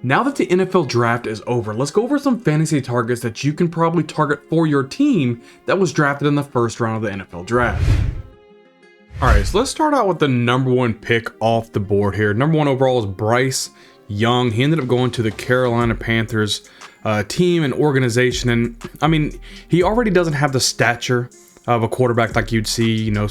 Now that the NFL draft is over, let's go over some fantasy targets that you can probably target for your team that was drafted in the first round of the NFL draft. Alright, so let's start out with the number one pick off the board here. Number one overall is Bryce Young. He ended up going to the Carolina Panthers team and organization. And I mean, he already doesn't have the stature of a quarterback like you'd see, 6'2",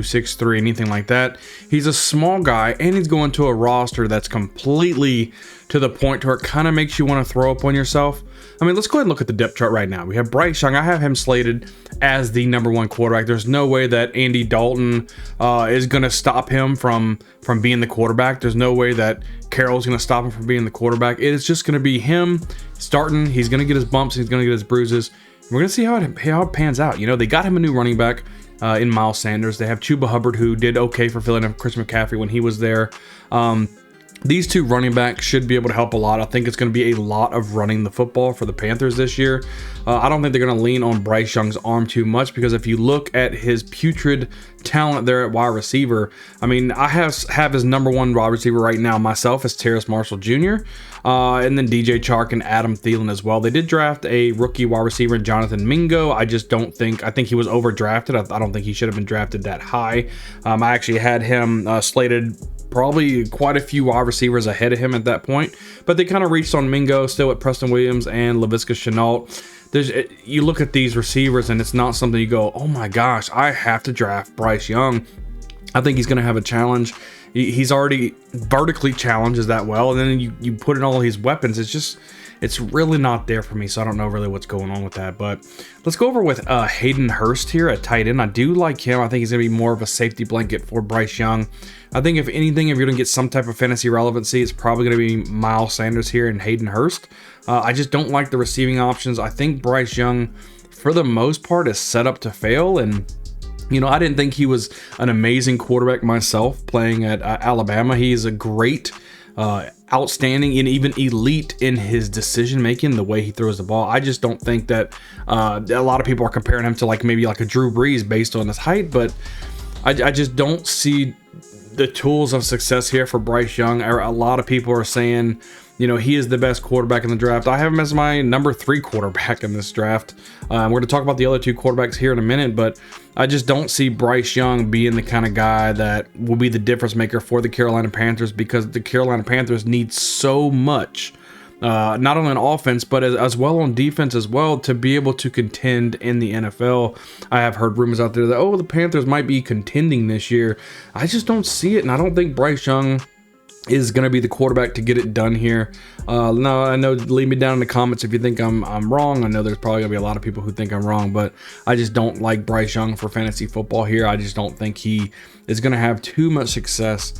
6'3", anything like that. He's a small guy, and he's going to a roster that's completely to the point where it kind of makes you want to throw up on yourself. I mean, let's go ahead and look at the depth chart right now. We have Bryce Young. I have him slated as the number one quarterback. There's no way that Andy Dalton is going to stop him from being the quarterback. There's no way that Carroll's going to stop him from being the quarterback. It is just going to be him starting. He's going to get his bumps. He's going to get his bruises. We're going to see how it pans out. They got him a new running back in Miles Sanders. They have Chuba Hubbard, who did okay for filling in Chris McCaffrey when he was there. These two running backs should be able to help a lot. I think it's going to be a lot of running the football for the Panthers this year. I don't think they're going to lean on Bryce Young's arm too much, because if you look at his putrid talent there at wide receiver, I mean, I have his number one wide receiver right now myself as Terrace Marshall Jr., and then DJ Chark and Adam Thielen as well. They did draft a rookie wide receiver in Jonathan Mingo. I think he was overdrafted. I don't think he should have been drafted that high. I actually had him slated probably quite a few wide receivers ahead of him at that point, but they kind of reached on Mingo, still at Preston Williams and Laviska Shenault. You look at these receivers and it's not something you go, oh my gosh, I have to draft Bryce Young. I think he's going to have a challenge. He's already vertically challenged as that well, and then you put in all his weapons. It's really not there for me, so I don't know really what's going on with that. But let's go over with Hayden Hurst here at tight end. I do like him. I think he's going to be more of a safety blanket for Bryce Young. I think if anything, if you're going to get some type of fantasy relevancy, it's probably going to be Miles Sanders here and Hayden Hurst. I just don't like the receiving options. I think Bryce Young, for the most part, is set up to fail. And I didn't think he was an amazing quarterback myself playing at Alabama. He is a great, outstanding, and even elite in his decision making, the way he throws the ball. I just don't think that a lot of people are comparing him to maybe a Drew Brees based on his height, but I just don't see the tools of success here for Bryce Young. A lot of people are saying, he is the best quarterback in the draft. I have him as my number 3 quarterback in this draft. We're going to talk about the other 2 quarterbacks here in a minute, but I just don't see Bryce Young being the kind of guy that will be the difference maker for the Carolina Panthers, because the Carolina Panthers need so much, not only on offense, but as well on defense as well, to be able to contend in the NFL. I have heard rumors out there that, the Panthers might be contending this year. I just don't see it, and I don't think Bryce Young is going to be the quarterback to get it done here. Now, I know, leave me down in the comments if you think I'm wrong. I know there's probably going to be a lot of people who think I'm wrong, but I just don't like Bryce Young for fantasy football here. I just don't think he is going to have too much success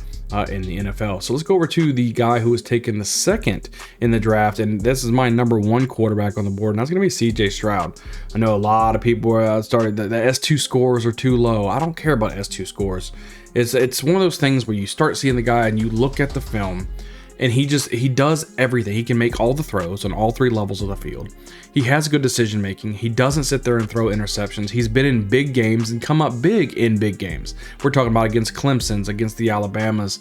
in the NFL. So let's go over to the guy who was taken the second in the draft, and this is my number 1 quarterback on the board, and that's going to be CJ Stroud. I know a lot of people started the S2 scores are too low. I don't care about S2 scores. It's one of those things where you start seeing the guy and you look at the film, and he does everything. He can make all the throws on all 3 levels of the field. He has good decision making. He doesn't sit there and throw interceptions. He's been in big games and come up big in big games. We're talking about against Clemson's, against the Alabamas.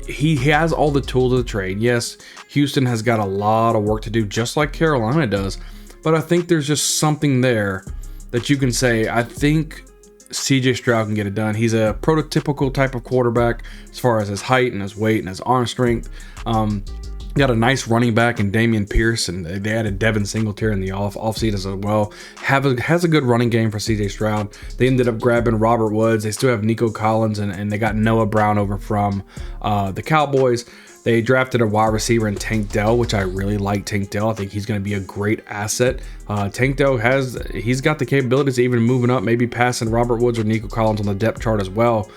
He has all the tools of the trade. Yes, Houston has got a lot of work to do, just like Carolina does. But I think there's just something there that you can say, I think CJ Stroud can get it done. He's a prototypical type of quarterback as far as his height and his weight and his arm strength. Got a nice running back in Damian Pierce, and they added Devin Singletary in the offseason as well. Has a good running game for CJ Stroud. They ended up grabbing Robert Woods. They still have Nico Collins, and they got Noah Brown over from the Cowboys. They drafted a wide receiver in Tank Dell, which I really like Tank Dell. I think he's going to be a great asset. Tank Dell he's got the capabilities of even moving up, maybe passing Robert Woods or Nico Collins on the depth chart as well.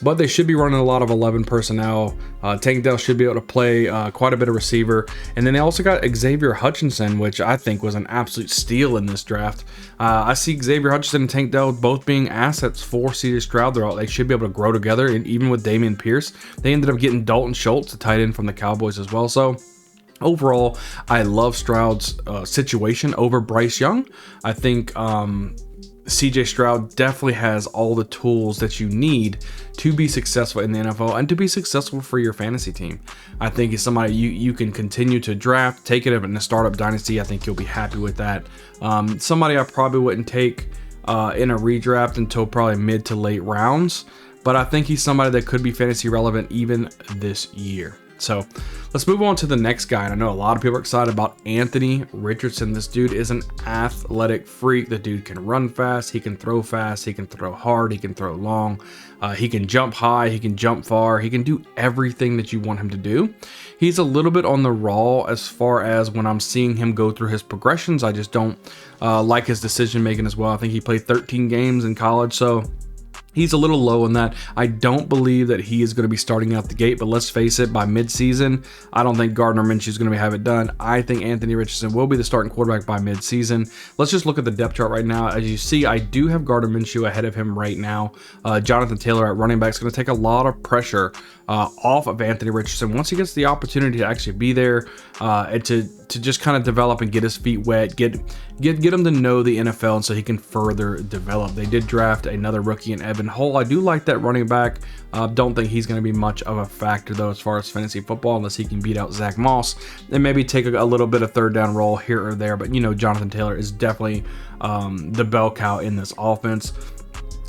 But they should be running a lot of 11 personnel. Tank Dell should be able to play quite a bit of receiver. And then they also got Xavier Hutchinson, which I think was an absolute steal in this draft. I see Xavier Hutchinson and Tank Dell both being assets for CJ Stroud. They should be able to grow together, and even with Damian Pierce. They ended up getting Dalton Schultz, the tight end from the Cowboys as well. So overall, I love Stroud's situation over Bryce Young. I think CJ Stroud definitely has all the tools that you need to be successful in the NFL and to be successful for your fantasy team. I think he's somebody you can continue to draft, take it in a startup dynasty. I think you'll be happy with that. Somebody I probably wouldn't take in a redraft until probably mid to late rounds, but I think he's somebody that could be fantasy relevant even this year. So let's move on to the next guy. And I know a lot of people are excited about Anthony Richardson. This dude is an athletic freak. The dude can run fast. He can throw fast. He can throw hard. He can throw long. He can jump high. He can jump far. He can do everything that you want him to do. He's a little bit on the raw as far as when I'm seeing him go through his progressions. I just don't like his decision making as well. I think he played 13 games in college, so he's a little low in that. I don't believe that he is going to be starting out the gate, but let's face it, by midseason, I don't think Gardner Minshew is going to have it done. I think Anthony Richardson will be the starting quarterback by midseason. Let's just look at the depth chart right now. As you see, I do have Gardner Minshew ahead of him right now. Jonathan Taylor at running back is going to take a lot of pressure off of Anthony Richardson once he gets the opportunity to actually be there and to just kind of develop and get his feet wet, get him to know the NFL, and so he can further develop. They did draft another rookie in Evan Hull. I do like that running back. Don't think he's going to be much of a factor though as far as fantasy football, unless he can beat out Zach Moss and maybe take a little bit of third down role here or there. But you know, Jonathan Taylor is definitely the bell cow in this offense.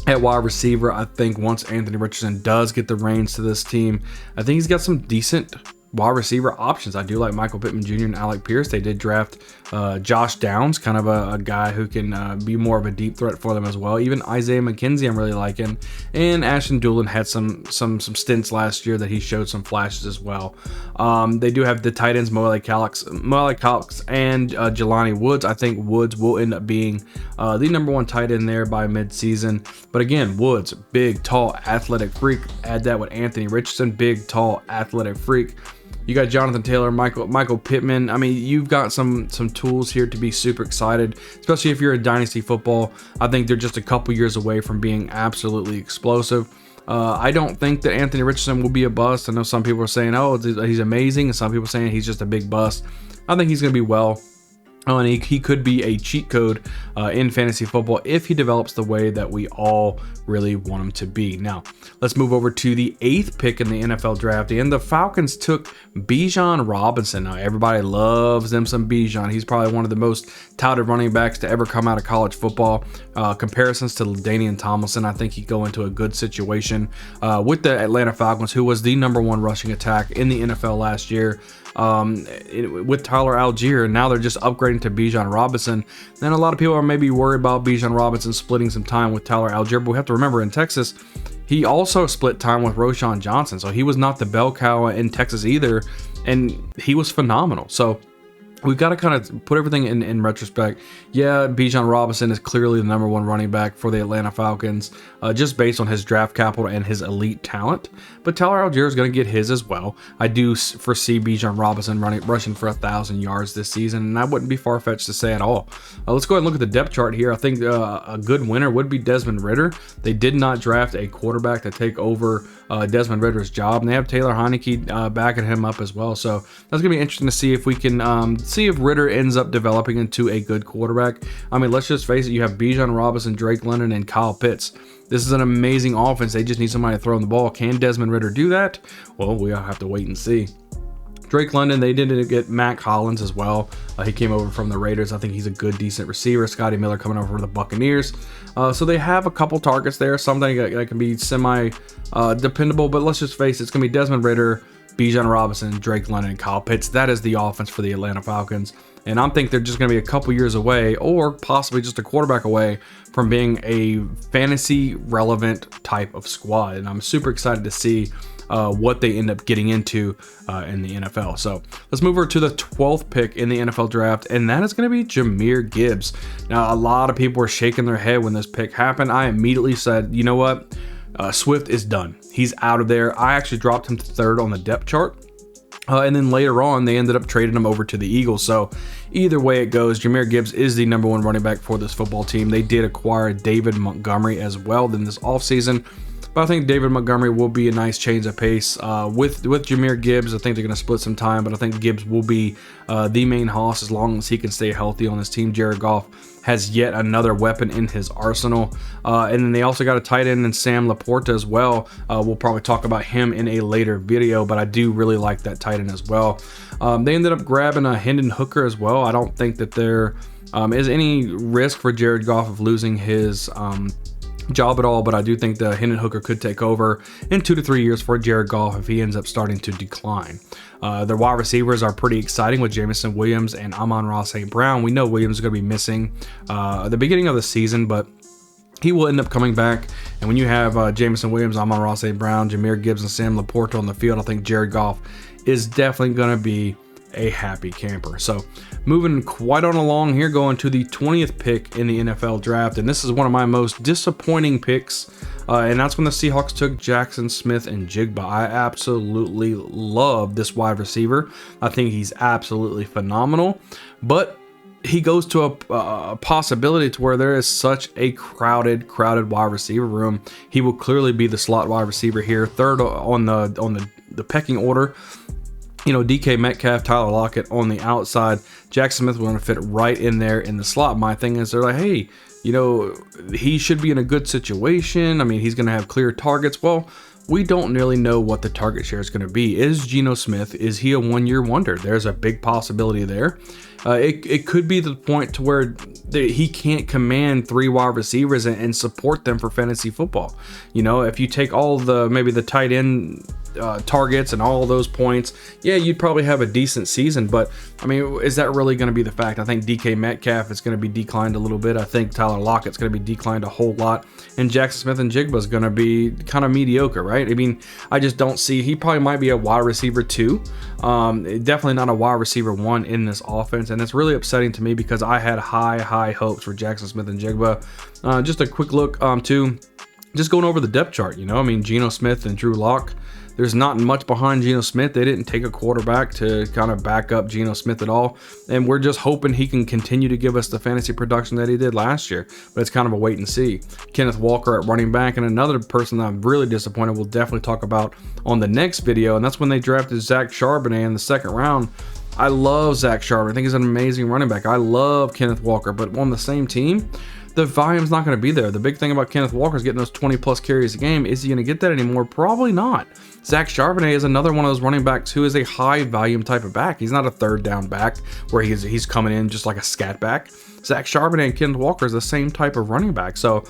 At wide receiver, I think once Anthony Richardson does get the reins to this team, I think he's got some decent wide receiver options. I do like Michael Pittman Jr. and Alec Pierce. They did draft Josh Downs, kind of a guy who can be more of a deep threat for them as well. Even Isaiah McKenzie I'm really liking. And Ashton Dulin had some stints last year that he showed some flashes as well. They do have the tight ends Mo Alley Cox and Jelani Woods. I think Woods will end up being the number one tight end there by midseason. But again, Woods, big, tall, athletic freak. Add that with Anthony Richardson, big, tall, athletic freak. You got Jonathan Taylor, Michael Pittman. I mean, you've got some tools here to be super excited, especially if you're a dynasty football. I think they're just a couple years away from being absolutely explosive. I don't think that Anthony Richardson will be a bust. I know some people are saying, oh, he's amazing, and some people are saying he's just a big bust. I think he's going to be well. Oh, and he could be a cheat code in fantasy football if he develops the way that we all really want him to be. Now, let's move over to the 8th pick in the NFL draft, and the Falcons took Bijan Robinson. Now, everybody loves them some Bijan. He's probably one of the most touted running backs to ever come out of college football. Comparisons to LaDainian Tomlinson, I think he'd go into a good situation with the Atlanta Falcons, who was the number one rushing attack in the NFL last year. With Tyler Algier, and now they're just upgrading to Bijan Robinson. Then a lot of people are maybe worried about Bijan Robinson splitting some time with Tyler Algier, but we have to remember in Texas, he also split time with Roschon Johnson, so he was not the bell cow in Texas either, and he was phenomenal. So we've got to kind of put everything in retrospect. Yeah, Bijan Robinson is clearly the number one running back for the Atlanta Falcons, just based on his draft capital and his elite talent. But Tyler Algier is going to get his as well. I do foresee Bijan Robinson rushing for 1,000 yards this season, and that wouldn't be far-fetched to say at all. Let's go ahead and look at the depth chart here. I think a good winner would be Desmond Ridder. They did not draft a quarterback to take over Desmond Ridder's job, and they have Taylor Heineke backing him up as well. So that's going to be interesting to see if we can see if Ridder ends up developing into a good quarterback. I mean, let's just face it, you have Bijan Robinson, Drake London, and Kyle Pitts. This is an amazing offense. They just need somebody to throw the ball. Can Desmond Ridder do that? Well, we'll have to wait and see. Drake London, they did get Mac Hollins as well. He came over from the Raiders. I think he's a good, decent receiver. Scotty Miller coming over from the Buccaneers. So they have a couple targets there, something that can be semi-dependable, but let's just face it, it's going to be Desmond Ridder, Bijan Robinson, Drake London, and Kyle Pitts. That is the offense for the Atlanta Falcons. And I think they're just going to be a couple years away, or possibly just a quarterback away, from being a fantasy relevant type of squad. And I'm super excited to see what they end up getting into in the NFL. So let's move over to the 12th pick in the NFL draft, and that is going to be Jahmyr Gibbs. Now, a lot of people were shaking their head when this pick happened. I immediately said, you know what? Swift is done. He's out of there. I actually dropped him to 3rd on the depth chart. And then later on, they ended up trading him over to the Eagles. So either way it goes, Jahmyr Gibbs is the number one running back for this football team. They did acquire David Montgomery as well in this offseason. But I think David Montgomery will be a nice change of pace. With Jahmyr Gibbs, I think they're going to split some time, but I think Gibbs will be the main hoss as long as he can stay healthy on this team. Jared Goff has yet another weapon in his arsenal. And then they also got a tight end in Sam Laporta as well. We'll probably talk about him in a later video, but I do really like that tight end as well. They ended up grabbing a Hendon Hooker as well. I don't think that there is any risk for Jared Goff of losing his job at all, but I do think the Hendon Hooker could take over in 2 to 3 years for Jared Goff if he ends up starting to decline. Their wide receivers are pretty exciting with Jameson Williams and Amon-Ra St. Brown. We know Williams is going to be missing at the beginning of the season, but he will end up coming back. And when you have Jameson Williams, Amon-Ra St. Brown, Jahmyr Gibbs, and Sam Laporta on the field, I think Jared Goff is definitely going to be a happy camper. So moving quite on along here, going to the 20th pick in the NFL draft, and this is one of my most disappointing picks, and that's when the Seahawks took Jackson Smith and Jigba. I absolutely love this wide receiver. I think he's absolutely phenomenal, but he goes to a possibility to where there is such a crowded wide receiver room. He will clearly be the slot wide receiver here, third on the pecking order. You know, DK Metcalf, Tyler Lockett on the outside. Jackson Smith will want to fit right in there in the slot. My thing is, they're like, hey, you know, he should be in a good situation. I mean, he's going to have clear targets. Well, we don't really know what the target share is going to be. Is Geno Smith, is he a one-year wonder? There's a big possibility there. It could be the point to where he can't command 3 wide receivers and support them for fantasy football. You know, if you take all maybe the tight end targets and all those points, yeah, you'd probably have a decent season, but I mean, is that really going to be the fact? I think DK Metcalf is going to be declined a little bit. I think Tyler Lockett's going to be declined a whole lot, and Jackson Smith and Jigba is going to be kind of mediocre, right? I mean, I just don't see, he probably might be a wide receiver 2, definitely not a wide receiver 1 in this offense, and it's really upsetting to me because I had high hopes for Jackson Smith and Jigba. Just a quick look too, just going over the depth chart, you know, I mean, Geno Smith and Drew Lock, there's not much behind Geno Smith. They didn't take a quarterback to kind of back up Geno Smith at all. And we're just hoping he can continue to give us the fantasy production that he did last year. But it's kind of a wait and see. Kenneth Walker at running back, and another person that I'm really disappointed we'll definitely talk about on the next video. And that's when they drafted Zach Charbonnet in the 2nd round. I love Zach Charbonnet. I think he's an amazing running back. I love Kenneth Walker, but on the same team, the volume's not going to be there. The big thing about Kenneth Walker is getting those 20 plus carries a game. Is he going to get that anymore? Probably not. Zach Charbonnet is another one of those running backs who is a high volume type of back. He's not a 3rd down back where he's coming in just like a scat back. Zach Charbonnet and Kenneth Walker is the same type of running back. So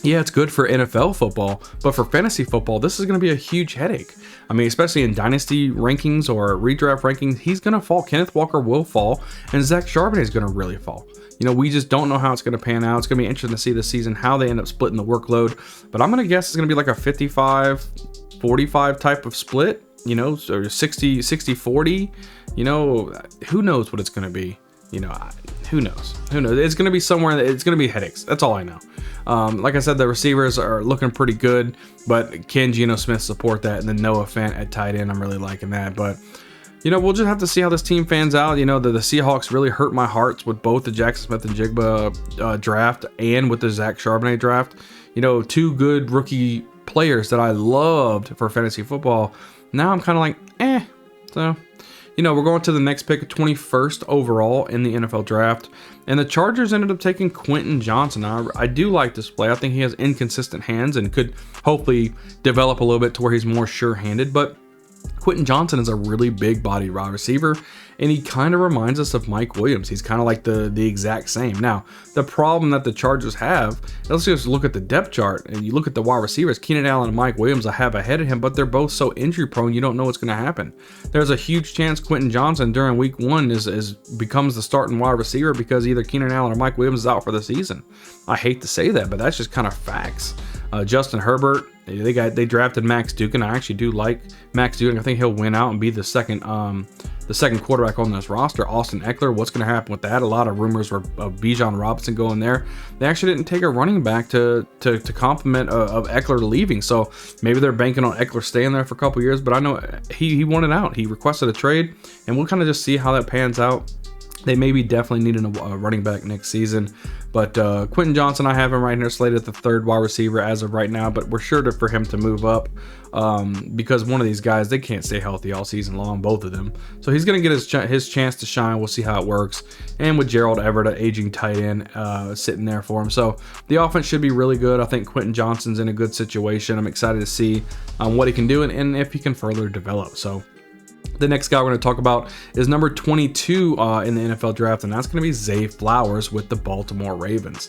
yeah, it's good for NFL football, but for fantasy football, this is going to be a huge headache. I mean, especially in dynasty rankings or redraft rankings, he's going to fall. Kenneth Walker will fall, and Zach Charbonnet is going to really fall. You know, we just don't know how it's going to pan out. It's going to be interesting to see this season how they end up splitting the workload, but I'm going to guess it's going to be like a 55-45 type of split, you know, or 60-40, you know, who knows what it's going to be. You know, who knows? It's going to be somewhere. It's going to be headaches. That's all I know. Like I said, the receivers are looking pretty good, but can Geno Smith support that? And then Noah Fant at tight end, I'm really liking that. But, you know, we'll just have to see how this team fans out. You know, the Seahawks really hurt my hearts with both the Jackson Smith and Jigba draft and with the Zach Charbonnet draft. You know, 2 good rookie players that I loved for fantasy football. Now I'm kind of like, eh. So, you know, we're going to the next pick, 21st overall in the NFL draft. And the Chargers ended up taking Quentin Johnson. I do like this play. I think he has inconsistent hands and could hopefully develop a little bit to where he's more sure-handed. But Quentin Johnson is a really big body wide receiver, and he kind of reminds us of Mike Williams. He's kind of like the exact same. Now, the problem that the Chargers have, let's just look at the depth chart, and you look at the wide receivers. Keenan Allen and Mike Williams I have ahead of him, but they're both so injury prone, you don't know what's going to happen. There's a huge chance Quentin Johnson during week 1 becomes the starting wide receiver because either Keenan Allen or Mike Williams is out for the season. I hate to say that, but that's just kind of facts. Justin Herbert, they drafted Max Duggan. I actually do like Max Duggan. I think he'll win out and be the second quarterback on this roster. Austin Eckler, what's going to happen with that? A lot of rumors were of Bijan Robinson going there. They actually didn't take a running back to complement of Eckler leaving, so maybe they're banking on Eckler staying there for a couple years. But I know he wanted out. He requested a trade, and we'll kind of just see how that pans out. They may be definitely needing a running back next season. But Quentin Johnson, I have him right here slated at the 3rd wide receiver as of right now. But we're sure for him to move up because one of these guys, they can't stay healthy all season long, both of them. So he's going to get his chance to shine. We'll see how it works. And with Gerald Everett, an aging tight end, sitting there for him. So the offense should be really good. I think Quentin Johnson's in a good situation. I'm excited to see what he can do and if he can further develop. So the next guy we're going to talk about is number 22 in the NFL draft, and that's going to be Zay Flowers with the Baltimore Ravens.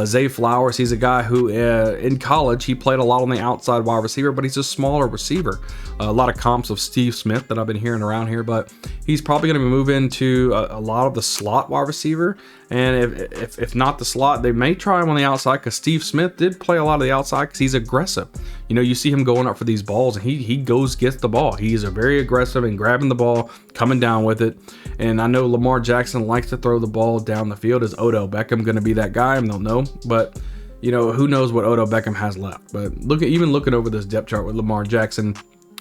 Zay Flowers, he's a guy who in college, he played a lot on the outside wide receiver, but he's a smaller receiver. A lot of comps of Steve Smith that I've been hearing around here, but he's probably going to move into a lot of the slot wide receiver. And if not the slot, they may try him on the outside because Steve Smith did play a lot of the outside because he's aggressive. You know, you see him going up for these balls and he gets the ball. He's a very aggressive and grabbing the ball, coming down with it. And I know Lamar Jackson likes to throw the ball down the field. Is Odell Beckham going to be that guy? I don't know. But, you know, who knows what Odell Beckham has left. But even looking over this depth chart with Lamar Jackson,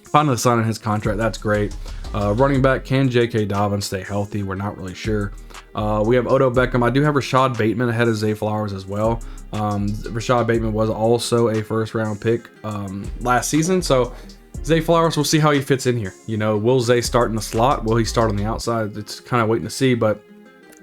finally signing his contract, that's great. Running back, can J.K. Dobbins stay healthy? We're not really sure. We have Odell Beckham. I do have Rashad Bateman ahead of Zay Flowers as well. Rashad Bateman was also a 1st round pick last season. So Zay Flowers, we'll see how he fits in here. You know, will Zay start in the slot? Will he start on the outside? It's kind of waiting to see, but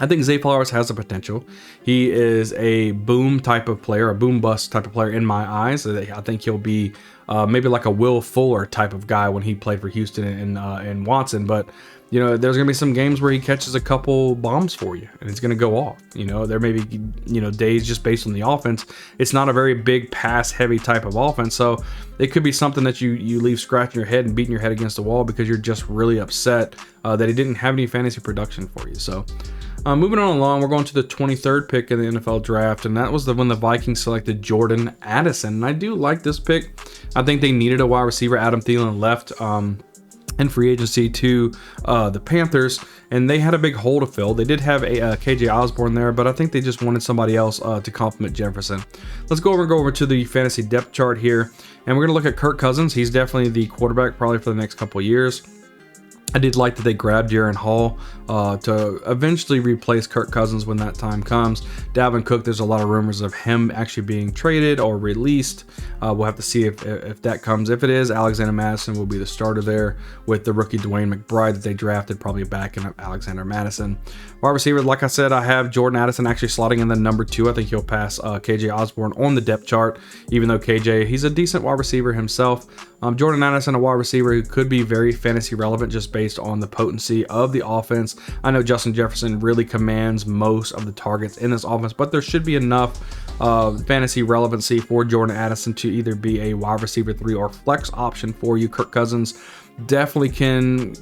I think Zay Flowers has the potential. He is a boom type of player, a boom bust type of player in my eyes. I think he'll be maybe like a Will Fuller type of guy when he played for Houston and Watson. But, you know, there's going to be some games where he catches a couple bombs for you and it's going to go off. You know, there may be, you know, days just based on the offense. It's not a very big pass heavy type of offense. So it could be something that you leave scratching your head and beating your head against the wall because you're just really upset that he didn't have any fantasy production for you. So moving on along, we're going to the 23rd pick in the NFL draft, and that was when the Vikings selected Jordan Addison. And I do like this pick. I think they needed a wide receiver. Adam Thielen left in free agency to the Panthers, and they had a big hole to fill. They did have a KJ Osborne there, but I think they just wanted somebody else to complement Jefferson. Let's go over to the fantasy depth chart here, and we're going to look at Kirk Cousins. He's definitely the quarterback probably for the next couple of years. I did like that they grabbed Jaron Hall to eventually replace Kirk Cousins when that time comes. Dalvin Cook, there's a lot of rumors of him actually being traded or released. We'll have to see if that comes. If it is, Alexander Madison will be the starter there with the rookie Dwayne McBride that they drafted, probably backing up Alexander Madison. Wide receiver, like I said, I have Jordan Addison actually slotting in the number 2. I think he'll pass KJ Osborne on the depth chart, even though KJ, he's a decent wide receiver himself. Jordan Addison, a wide receiver who could be very fantasy relevant just based on the potency of the offense. I know Justin Jefferson really commands most of the targets in this offense, but there should be enough fantasy relevancy for Jordan Addison to either be a wide receiver 3 or flex option for you. Kirk Cousins definitely can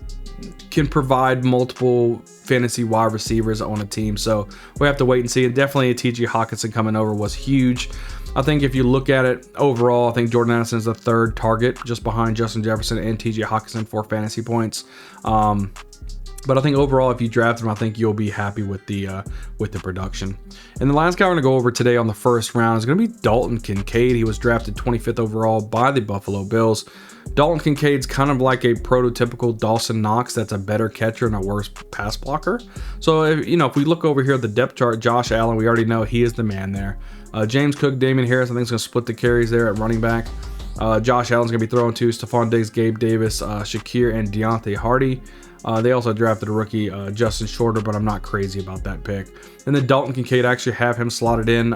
provide multiple fantasy wide receivers on a team, so we have to wait and see. And definitely a T.J. Hockenson coming over was huge. I think if you look at it overall, I think Jordan Addison is the 3rd target, just behind Justin Jefferson and T.J. Hockenson for fantasy points. But I think overall, if you draft him, I think you'll be happy with the production. And the last guy we're going to go over today on the 1st round is going to be Dalton Kincaid. He was drafted 25th overall by the Buffalo Bills. Dalton Kincaid's kind of like a prototypical Dawson Knox that's a better catcher and a worse pass blocker. So, if we look over here at the depth chart, Josh Allen, we already know he is the man there. James Cook, Damian Harris, I think is going to split the carries there at running back. Josh Allen's going to be throwing to Stephon Diggs, Gabe Davis, Shakir, and Deontay Hardy. They also drafted a rookie, Justin Shorter, but I'm not crazy about that pick. And then Dalton Kincaid, actually have him slotted in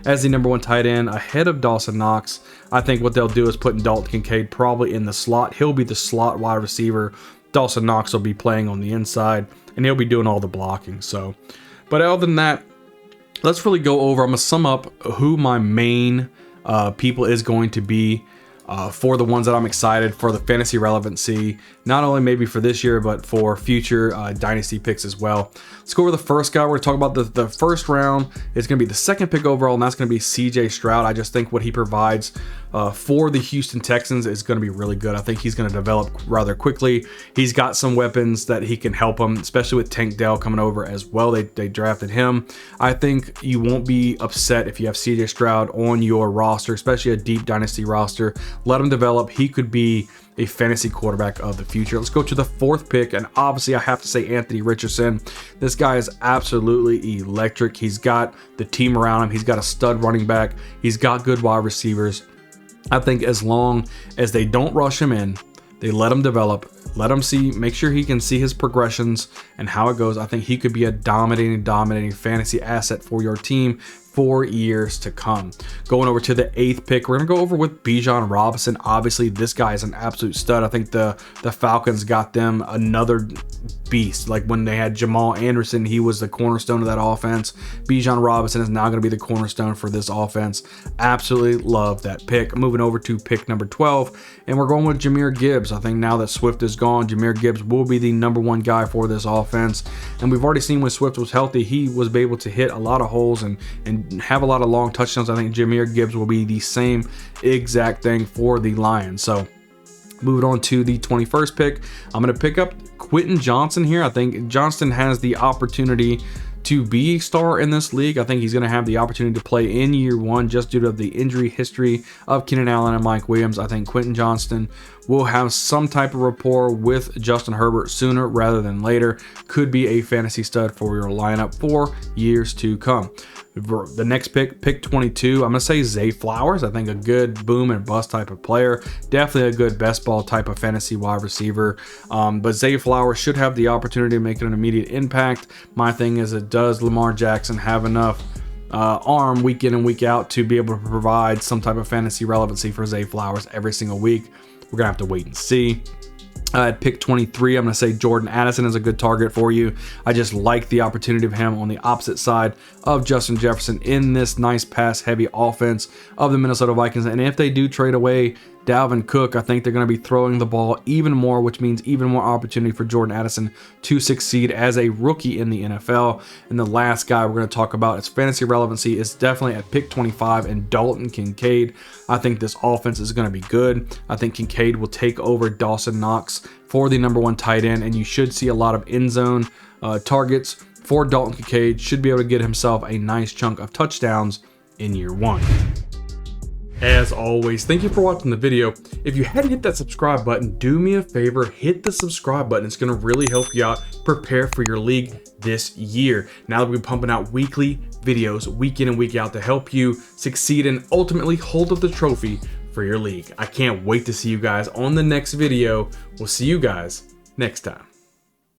as the number 1 tight end ahead of Dawson Knox. I think what they'll do is put Dalton Kincaid probably in the slot. He'll be the slot wide receiver. Dawson Knox will be playing on the inside, and he'll be doing all the blocking. So, but other than that, let's really go over. I'm going to sum up who my main people is going to be for the ones that I'm excited for the fantasy relevancy, not only maybe for this year, but for future dynasty picks as well. Let's go over the first guy. We're going to talk about the 1st round. It's going to be the 2nd pick overall, and that's going to be CJ Stroud. I just think what he provides for the Houston Texans is going to be really good. I think he's going to develop rather quickly. He's got some weapons that he can help him, especially with Tank Dell coming over as well. They drafted him. I think you won't be upset if you have CJ Stroud on your roster, especially a deep dynasty roster. Let him develop. He could be a fantasy quarterback of the future. Let's go to the 4th pick, and obviously I have to say Anthony Richardson. This guy is absolutely electric. He's got the team around him. He's got a stud running back. He's got good wide receivers. I think as long as they don't rush him in, they let him develop, let him see, make sure he can see his progressions and how it goes. I think he could be a dominating fantasy asset for your team for years to come. Going over to the 8th pick, we're gonna go over with Bijan Robinson. Obviously, this guy is an absolute stud. I think the Falcons got them another beast. Like when they had Jamal Anderson, he was the cornerstone of that offense. Bijan Robinson is now going to be the cornerstone for this offense. Absolutely love that pick. Moving over to pick number 12, and we're going with Jahmyr Gibbs. I think now that Swift is gone, Jahmyr Gibbs will be the #1 guy for this offense. And we've already seen when Swift was healthy, he was able to hit a lot of holes and have a lot of long touchdowns. I think Jahmyr Gibbs will be the same exact thing for the Lions. So moving on to the 21st pick, I'm going to pick up Quentin Johnston here. I think Johnston has the opportunity to be a star in this league. I think he's going to have the opportunity to play in year 1 just due to the injury history of Keenan Allen and Mike Williams. I think Quentin Johnston will have some type of rapport with Justin Herbert sooner rather than later. Could be a fantasy stud for your lineup for years to come. The next pick, pick 22, I'm going to say Zay Flowers. I think a good boom and bust type of player. Definitely a good best ball type of fantasy wide receiver. But Zay Flowers should have the opportunity to make an immediate impact. My thing is, does Lamar Jackson have enough arm week in and week out to be able to provide some type of fantasy relevancy for Zay Flowers every single week? We're going to have to wait and see. At pick 23, I'm going to say Jordan Addison is a good target for you. I just like the opportunity of him on the opposite side of Justin Jefferson in this nice pass-heavy offense of the Minnesota Vikings. And if they do trade away Dalvin Cook, I think they're going to be throwing the ball even more, which means even more opportunity for Jordan Addison to succeed as a rookie in the NFL. And the last guy we're going to talk about, its fantasy relevancy, is definitely at pick 25 and Dalton Kincaid. I think this offense is going to be good. I think Kincaid will take over Dawson Knox for the #1 tight end, and you should see a lot of end zone targets for Dalton Kincaid. Should be able to get himself a nice chunk of touchdowns in year 1. As always, thank you for watching the video. If you hadn't hit that subscribe button, do me a favor, hit the subscribe button. It's going to really help you out prepare for your league this year. Now that we're pumping out weekly videos week in and week out to help you succeed and ultimately hold up the trophy for your league. I can't wait to see you guys on the next video. We'll see you guys next time.